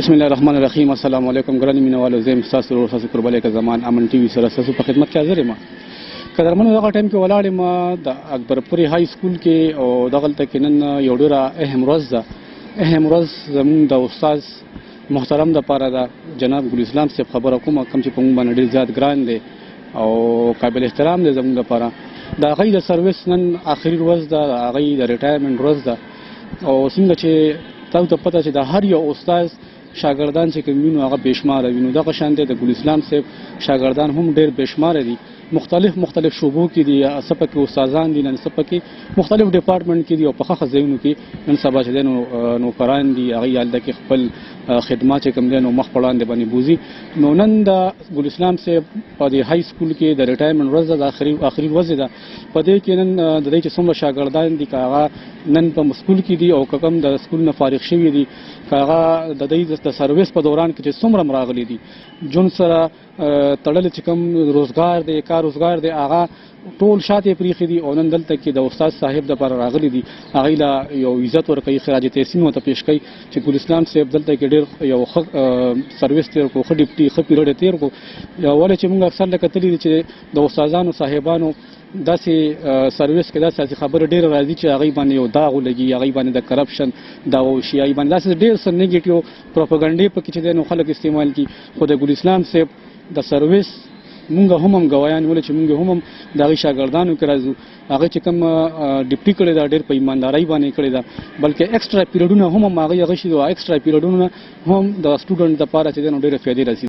بسم الله الرحمن الرحیم. السلام علیکم ګرانو مینوالو، زه یم ستاسو ورور ستاسو قربالي که زمان امن ټي وي سره ستاسو په خدمت کې حاضر یم. قدرمنو دغه ټایم کې ولاړ یم د اکبرپورې های سکول کې او دغلته کې نن یو ډېره اهم ورځ ده. اهم ورځ زموږ د استاد محترم دپاره ده، جناب ګل اسلام صاحب خبره کومه، کوم چې په موږ باندې ډېر زیات ګران دی او قابل احترام دی زموږ دپاره. د هغوی د سروس نن آخري ورځ ده، د هغوی د ریټایرمنټ ورځ ده. او څنګه چې تاسو ته پته چې د هر یو استاد شاګردان چې کوم وینو هغه بېشماره وینو، دغه شان دی د ګل اسلام صاحب شاګردان هم ډېر بېشماره دي. مختلف شعبو کې دي، څه پکې استادان دي، نن څه پکې مختلف ډپارټمنټ کې دي او په ښه ځایونو کې نن سبا چې دی نوکران دي، هغوی هلته کې خپل خدمات چې کوم دی نو مخ په وړاندې باندې بوځي. نو نن د ګل اسلام صاحب په دې های سکول کې د ریټایرمنټ ورځ ده، د آخري ورځ ده. په دې کې نن د دوی چې څومره شاګردان دي، که هغه نن په سکول کې دي او که کوم د سکول نه فارغ شوي دي، که هغه د دوی د سروس په دوران کې چې څومره راغلي دي، جون سره تړلې چې کوم روزګار دی، کار روزګار دی، هغه ټول شاته پریښي دي او نن دلته کې د استاد صاحب دپاره راغلي دي. هغوی له یو عزت ورکوي، خراج تحسین ورته پیش کوي چې ګل اسلام صاحب دلته کې ډېر یو ښه سروس تېر کړو، ښه ډیپټي ښه پیریډ یې تېر کړو. ولې چې موږ اکثر لکه کتلي دي چې د استادانو صاحبانو داسې سروس کې داسې خبره ډېره راځي چې هغوی باندې یو داغ ولګي، هغوی باندې د کرپشن دعوه وشي، هغوی باندې داسې ډېر څه نیګیټیو پروپاګنډې پکې چې دی نو خلک استعمال کړي. خو د ګل اسلام صاحب د سروس مونږ هم ګوایان ولې چې مونږ هم د هغوی شاګردانو کې راځو. هغوی چې کوم ډیپټي کړې ده ډېر په ایماندارۍ باندې کړې ده، بلکې ایکسټرا پیریډونه هم هغوی شي، ایکسټرا پیریډونه هم د سټوډنټ دپاره چې دی نو ډېرې فایدې رسي.